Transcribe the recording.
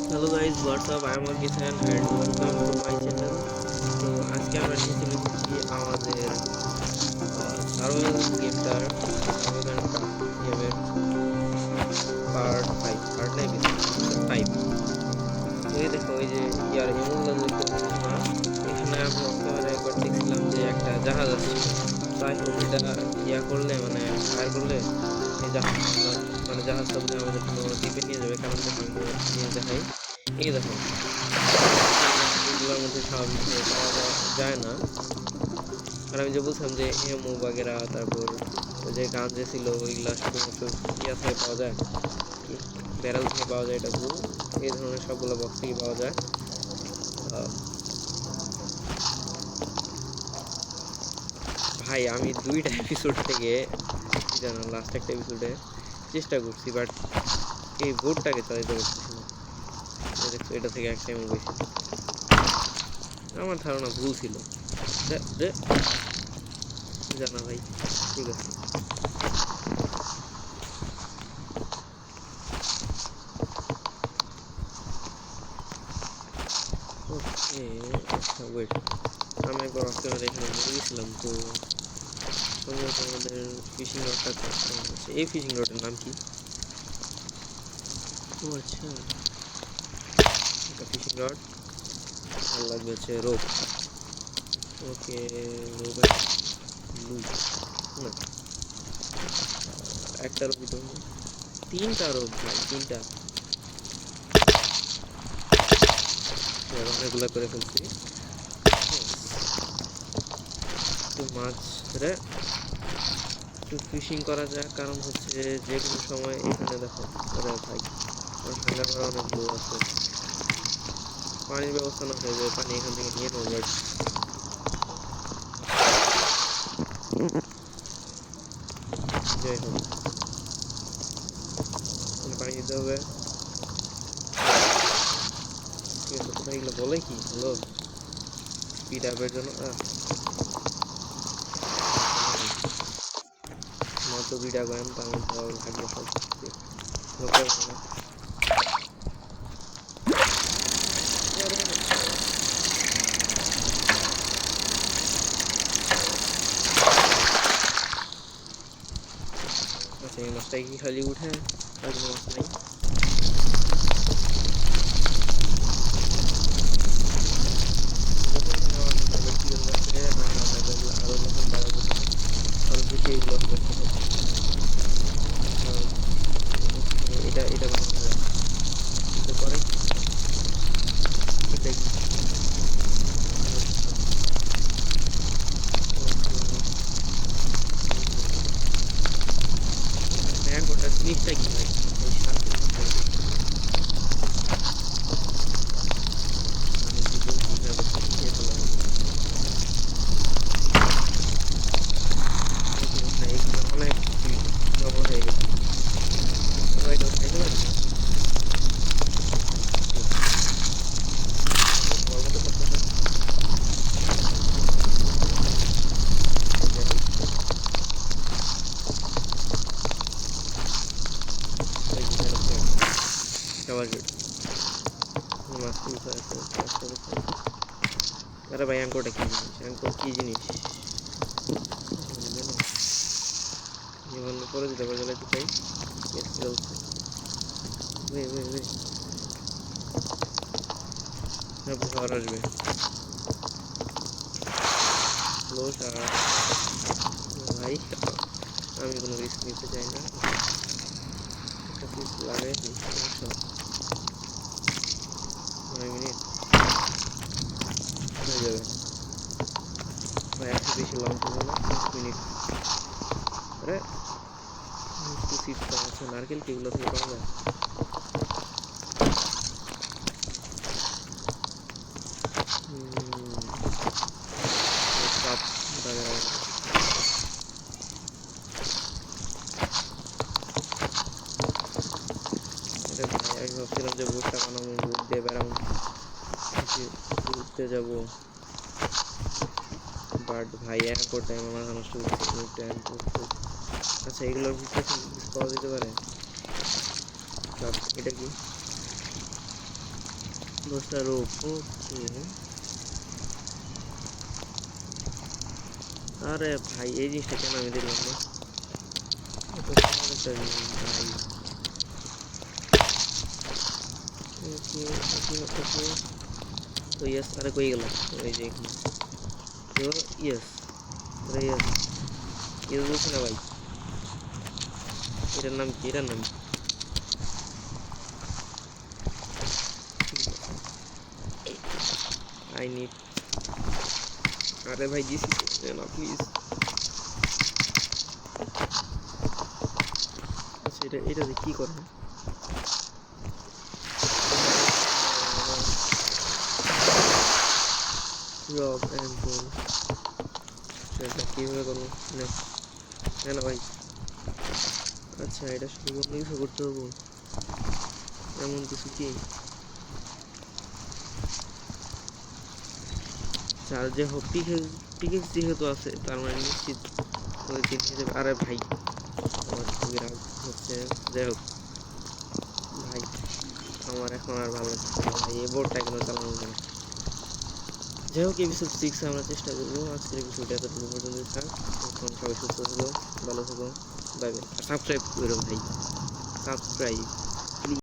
Hello guys, WhatsApp, I am Kisan and welcome to my channel. তো আজকে আমরা নিয়ে চলে এসেছি আমাদের সার্ভাইভাল গেমটার সার্ভাইভাল অ্যান্ড ক্রাফট গেমের পার্ট 5 এপিসোড 5। তো এই দেখো, এই যে ইয়ার এমন দেখতে পাচ্ছ না, এখানে আমি অফ ক্যামেরা একবার দেখছিলাম যে একটা জাহাজ আসছিল। তাই হোক, এটা ইয়া করলে মানে ফায়ার করলে এই জাহাজটা, মানে জাহাজটা বোধহয় আমাদের কোনো দ্বীপে নিয়ে যাবে। কারণ দেখো, আমি নিয়ে দেখাই, এই দেখো, এগুলোর মধ্যে স্বাভাবিকভাবে পাওয়া যায় না। আর আমি যে বলছিলাম যে এমু বাগেরা, তারপর ওই যে গান যে ছিল, ওইগুলা শুধুমাত্র ইয়া থেকে পাওয়া যায়, কি ব্যারেল থেকে পাওয়া যায়, এটা ভুল। এই ধরনের সবগুলো বক্স থেকে পাওয়া যায়। ভাই, আমি 2টা এপিসোড থেকে কি জানো, লাস্ট একটা এপিসোডে চেষ্টা করছি, বাট এই বোর্ডটাকে চালাইতে পারতেছি না। দেখছো, এটা থেকে একটা এমু বেশি। আমার ধারণা ভুল ছিল। জানা ভাই, ঠিক আছে। ওকে, আচ্ছা ওয়েট, আমি একবার অফ ক্যামেরা এখানে ভুলে গেছিলাম। তো সম্ভবত আমাদের ফিশিং রডটা কাস্টম আছে। এই ফিশিং রডের নাম কি? ও আচ্ছা, এটা ফিশিং রড। আর লাগবে হচ্ছে রোপ। ওকে, রোপ ব্লু, না একটা রোপই তো, 3টা রোপ ভাই, 3টা। অনেকগুলা করে ফেলছি। তো মাছ রে, একটু ফিশিং করা যাক, কারণ হচ্ছে যে কোনো সময় এখানে দেখো। ওরে ভাই, আমার হাঙ্গার ভরা অনেক লো আছে। পানির ব্যবস্থা না হয়ে যায়, পানি এখান থেকে নিয়ে নেবো, বাট যাই হোক, পানি দিতে হবে। ঠিক আছে, কোথায় এগুলো বলে কি হলো স্পিড আপের জন্য? মাত্র 2টা কয়েন, তার মধ্যে লাগবে সব লোকের না। আচ্ছা, এই মাছটা কি খালি উঠে আর কোনো মাছ নাই? আরো যখন বাড়াবো তখন আরো বেশি এগুলো হবে। এটা এটা বানানো যায়, কিন্তু করে কি, এটা কি গোটা জিনিসটা কি ভাই? এই শার্কের মাথায় আমি কি বলছি, এখানে বসে খেয়ে ফেলা হবে। এগুলো অনেক জমা হয়ে গেছে, আমরা এটা খাইতে পারি। আমার মতো করতেছে। সবার মাছ তুলতে আছে, আরে ভাই, অ্যাঙ্করটা কি জিনিস? অ্যাঙ্কর কি জিনিস? জীবন করে দিতে পারে, জ্বালাইতে চাই। ইয়েস, জ্বলছে। ওয়ে ওয়ে ওয়ে, ঝড় আসবে। স্লো শার্ট ভাই, আমি কোনো রিস্ক নিতে চাই না। একটা পিস লাগাই দিই, সমস্যা নেই। 9 মিনিট হয়ে যাবে ভাই, একটু বেশি লং করবো না, 5 মিনিট। আরে একটু সিট পাওয়া আছে, নারকেল কি এগুলো থেকে পাওয়া যায়? কাপ বাগেরা। আরে ভাই, আমি ভাবছিলাম যে বোটটা বানাবো, বোট দিয়ে বেড়াবো, ঘুরতে যাবো, বাট ভাই অ্যাঙ্কর টাইম আমার নষ্ট করছে। একটু অ্যাঙ্কর। আচ্ছা, এগুলোর ভিতরে থেকে কিছু পাওয়া যেতে পারে? কাপ, এটা কি? 10টা রোপ, ওকে। আরে ভাই এই জিনিসটা কেন আমি দেখলাম না? এত সহজ একটা জিনিস ভাই। ওকে ওকে ওকে। তো ইয়েস, আরে কই গেল? ওই যে এখানে। তো ইয়েস, আরে ইয়েস, ইয়েস বলছি না ভাই। এটার নাম কি? এটার নাম কি? ঠিক আছে, আই নিড। আরে ভাই দিস না প্লিজ। আচ্ছা এটা দিয়ে কি করে? রব অ্যান্ড রোল, সেটা কিভাবে করবো? না না না ভাই। আচ্ছা এটা শুধু অন্য কিছু করতে হবো, এমন কিছু কি? আচ্ছা যে হোক, পিকেক্স যেহেতু আছে তার মানে নিশ্চিত ওই দিন হিসেবে। আরে ভাই আমার খুবই রাগ হচ্ছে। যাই হোক ভাই, আমার এখন আর ভালো লাগছে না ভাই, এই বোর্ডটা কেন চালানো যায় না। যাই হোক এপিসোড 6 আমরা চেষ্টা করবো। আজকের এপিসোড এতটুকু পর্যন্তই থাক। এখন সবাই সুস্থ থাকো, ভালো থাকো, বাই বাই। আর সাবস্ক্রাইব করো ভাই, সাবস্ক্রাইব।